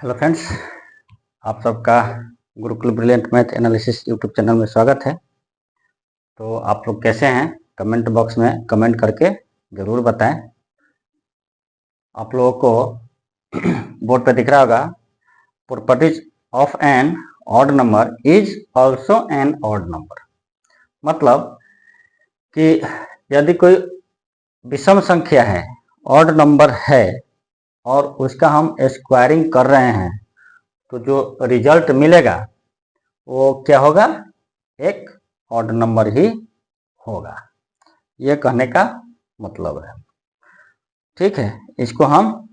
Hello friends, आप सबका Gurukul brilliant math analysis YouTube channel में स्वागत है। तो आप लोग कैसे हैं? कमेंट बॉक्स में कमेंट करके ज़रूर बताएं। आप लोगों को बोर्ड पे दिख रहा होगा, properties of an odd number is also an odd number. मतलब कि यदि कोई विषम संख्या है, ऑड नंबर है, और उसका हम स्क्वायरिंग कर रहे हैं, तो जो रिजल्ट मिलेगा वो क्या होगा? एक ऑड नंबर ही होगा। ये कहने का मतलब है। ठीक है, इसको हम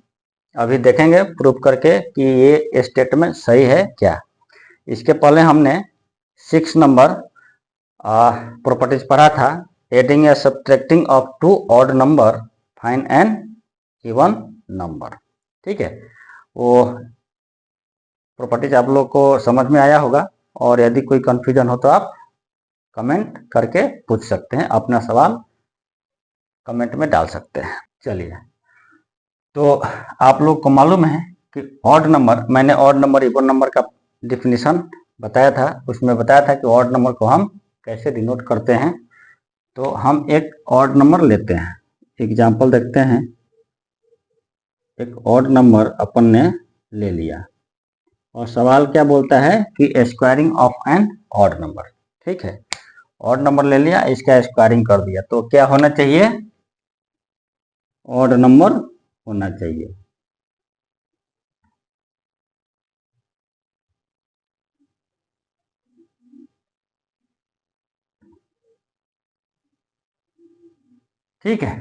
अभी देखेंगे प्रूफ करके कि ये स्टेटमेंट सही है क्या। इसके पहले हमने 6 नंबर प्रॉपर्टीज पढ़ा था, एडिंग या subtracting of two odd number, find an even number. ठीक है, वो प्रॉपर्टीज आप लोग को समझ में आया होगा, और यदि कोई कंफ्यूजन हो तो आप कमेंट करके पूछ सकते हैं, अपना सवाल कमेंट में डाल सकते हैं। चलिए, तो आप लोग को मालूम है कि ऑड नंबर, मैंने ऑड नंबर इवन नंबर का डिफिनीशन बताया था। उसमें बताया था कि ऑड नंबर को हम कैसे डिनोट करते हैं। तो हम एक ऑड नंबर लेते हैं, एग्जाम्पल देखते हैं। एक ऑड नंबर अपन ने ले लिया और सवाल क्या बोलता है कि squaring of an odd number. ठीक है, ऑड नंबर ले लिया, इसका स्क्वायरिंग कर दिया, तो क्या होना चाहिए? ऑड नंबर होना चाहिए। ठीक है,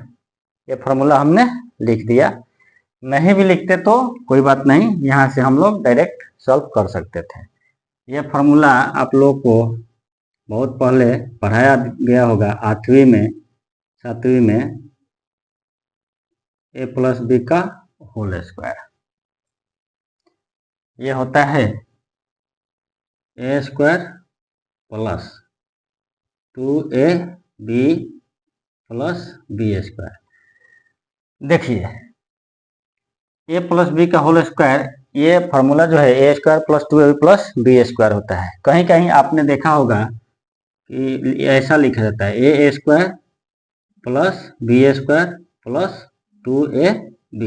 ये फॉर्मूला हमने लिख दिया। नहीं भी लिखते तो कोई बात नहीं, यहाँ से हम लोग डायरेक्ट सॉल्व कर सकते थे। ये फॉर्मूला आप लोग को बहुत पहले पढ़ाया गया होगा, 8वीं में 7वीं में, a प्लस बी का होल स्क्वायर। ये होता है A square plus 2ab plus B square. देखिए, ए प्लस बी का होल स्क्वायर, ये फॉर्मूला जो है A square plus 2ab plus B square होता है। कहीं कहीं आपने देखा होगा कि ऐसा लिखा जाता है A square plus B square plus 2ab।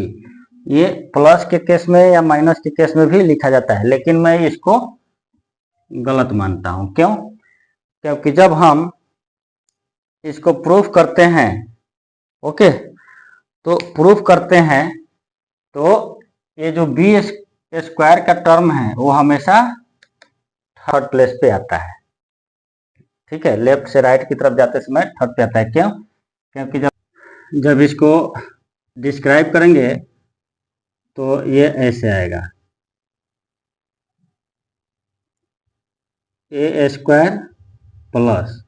ये प्लस के केस में या माइनस के केस में भी लिखा जाता है, लेकिन मैं इसको गलत मानता हूं। क्यों? क्योंकि जब हम इसको प्रूफ करते हैं, ओके, तो प्रूफ करते हैं तो ये जो बी स्क्वायर का टर्म है वो हमेशा थर्ड प्लेस पे आता है। ठीक है, लेफ्ट से राइट की तरफ जाते समय थर्ड पे आता है। क्यों? क्योंकि जब इसको डिस्क्राइब करेंगे तो ये ऐसे आएगा, A square plus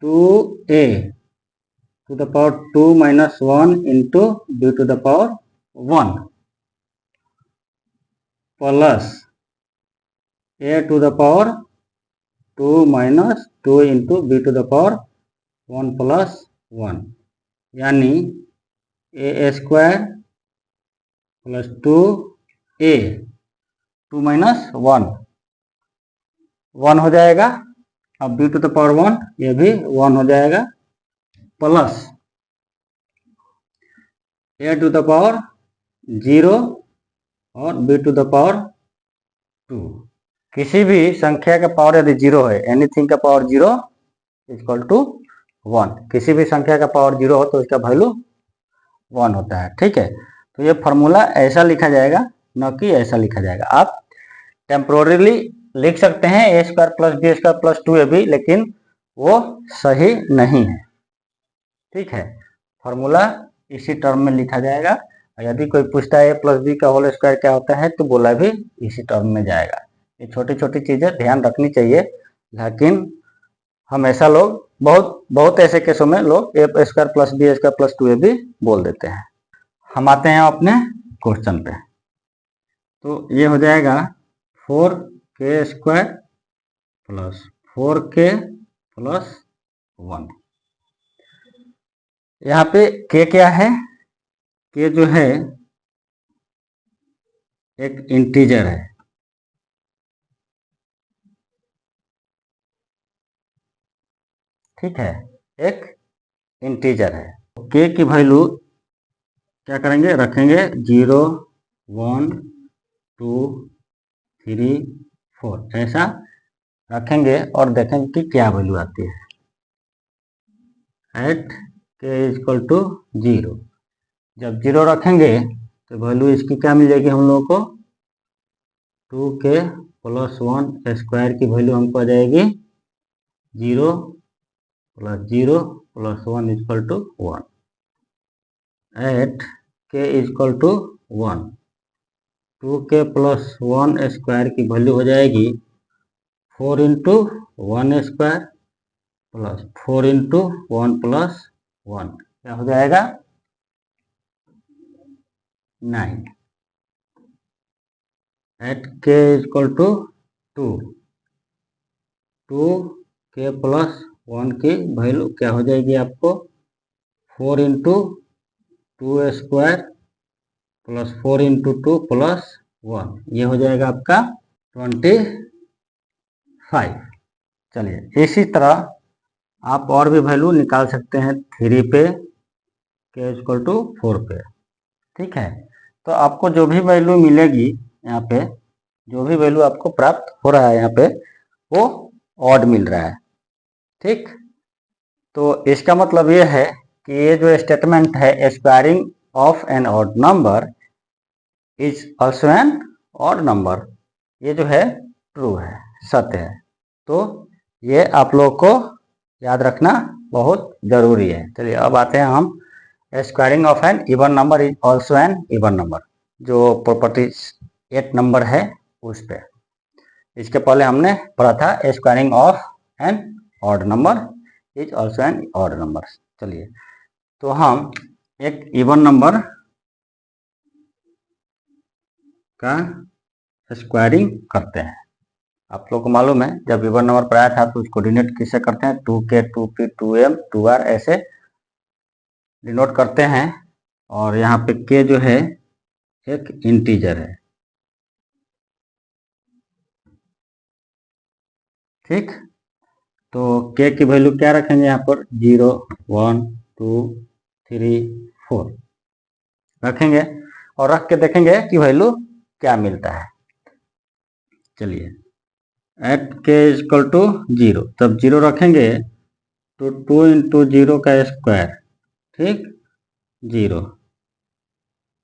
2a to the power 2 minus 1 into B to the power 1 plus a to the power 2 minus 2 into B to the power 1 plus 1, यानी ए स्क्वायर प्लस 2a 2 माइनस 1 हो जाएगा। अब बी टू द पावर 1, ये भी 1 हो जाएगा, plus a to the power 0 और B to the power 2। किसी भी संख्या का पावर यदि 0 है, एनीथिंग का पावर 0 इक्वल टू 1। किसी भी संख्या का पावर 0 हो तो इसका वैल्यू 1 होता है। ठीक है, तो ये फॉर्मूला ऐसा लिखा जाएगा, न कि ऐसा लिखा जाएगा। आप टेम्पोररीली लिख सकते हैं A square plus B square plus 2ab, लेकिन वो सही नहीं है। ठीक है, फॉर्मूला इसी टर्म में लिखा जाएगा। यदि कोई पूछता है ए प्लस बी का होल स्क्वायर क्या होता है, तो बोला भी इसी टर्म में जाएगा। ये छोटी छोटी चीजें ध्यान रखनी चाहिए, लेकिन हमेशा लोग बहुत बहुत ऐसे केसों में लोग A square plus B square plus 2ab बोल देते हैं। हम आते हैं अपने क्वेश्चन पे। तो ये हो जाएगा 4k square plus 4k plus 1। यहाँ पे k क्या है? k जो है एक इंटीजर है, ठीक है, एक इंटीजर है। के की वैल्यू क्या करेंगे, रखेंगे 0 1 2 3 4 ऐसा रखेंगे और देखेंगे कि क्या वैल्यू आती है। एट के इक्वल टू 0, जब 0 रखेंगे तो वैल्यू इसकी क्या मिल जाएगी हम लोगों को, 2k प्लस 1 स्क्वायर की वैल्यू हमको आ जाएगी 0 plus 0 plus 1 equal to 1। At K equal to 1, 2k plus 1 square की वैल्यू हो जाएगी 4 into 1 square plus 4 into 1 plus 1, क्या हो जाएगा 9। Eight K equal to 2, 2k plus 1 की वैल्यू क्या हो जाएगी आपको 4 into 2 square plus 4 into 2 plus 1, ये हो जाएगा आपका 25। चलिए इसी तरह आप और भी वैल्यू निकाल सकते हैं 3 पे, के इक्वल टू 4 पे, ठीक है। तो आपको जो भी वैल्यू मिलेगी यहाँ पे, जो भी वैल्यू आपको प्राप्त हो रहा है यहाँ पे, वो ऑड मिल रहा है, ठीक। तो इसका मतलब ये है कि ये जो स्टेटमेंट है squaring of an odd number is also an odd number, ये जो है ट्रू है, सत्य है। तो ये आप लोग को याद रखना बहुत जरूरी है। चलिए अब आते हैं हम squaring of an even number is also an even number, जो प्रॉपर्टी 8 नंबर है उस पे। इसके पहले हमने पढ़ा था squaring of an odd number is also an odd number. चलिए तो हम एक इवन नंबर का स्क्वायरिंग करते हैं। आप लोग को मालूम है जब इवन नंबर पढ़ाया था तो उसको डिनोट किससे करते हैं, 2k 2p 2m 2r ऐसे डिनोट करते हैं। और यहाँ पे k जो है एक इंटीजर है, ठीक। तो k की वैल्यू क्या रखेंगे यहाँ पर 0 1 2 3 4 रखेंगे और रख के देखेंगे कि वैल्यू क्या मिलता है। चलिए एट के इक्वल टू 0, तब 0 रखेंगे तो 2 इंटू 0 का स्क्वायर, ठीक, 0।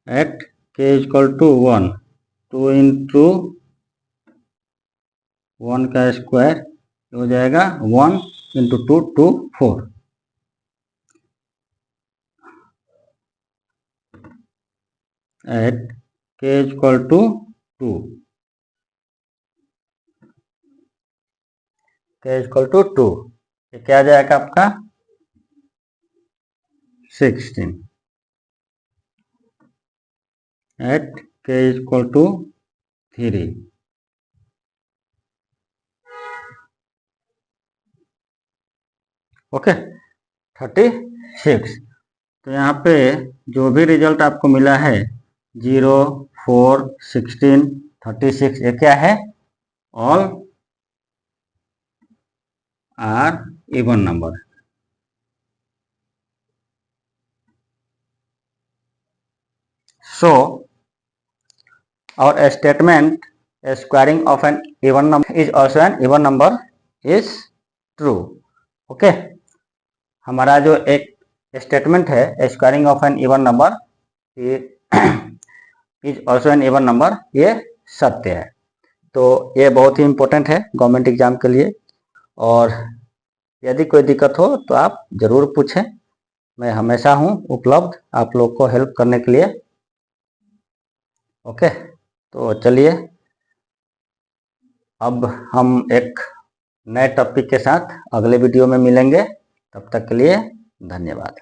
Eight K equal to 1, 2 into 1 का स्क्वायर हो जाएगा 1 into 2 2 4। Eight K equal to 2, के इक्वल टू 2, ये क्या आ जाएगा आपका 16। Eight K equal to 3, okay 36। तो यहाँ पे जो भी रिजल्ट आपको मिला है 0 4 16 36, ये क्या है, all are even number. So our statement squaring of an even number is also an even number is true, okay. हमारा जो एक स्टेटमेंट है squaring of an even number is also an even number, ये सत्य है। तो ये बहुत ही इम्पोर्टेंट है गवर्नमेंट एग्जाम के लिए। और यदि कोई दिक्कत हो तो आप ज़रूर पूछें, मैं हमेशा हूँ उपलब्ध आप लोग को हेल्प करने के लिए, ओके। तो चलिए अब हम एक नए टॉपिक के साथ अगले वीडियो में मिलेंगे, तब तक के लिए धन्यवाद।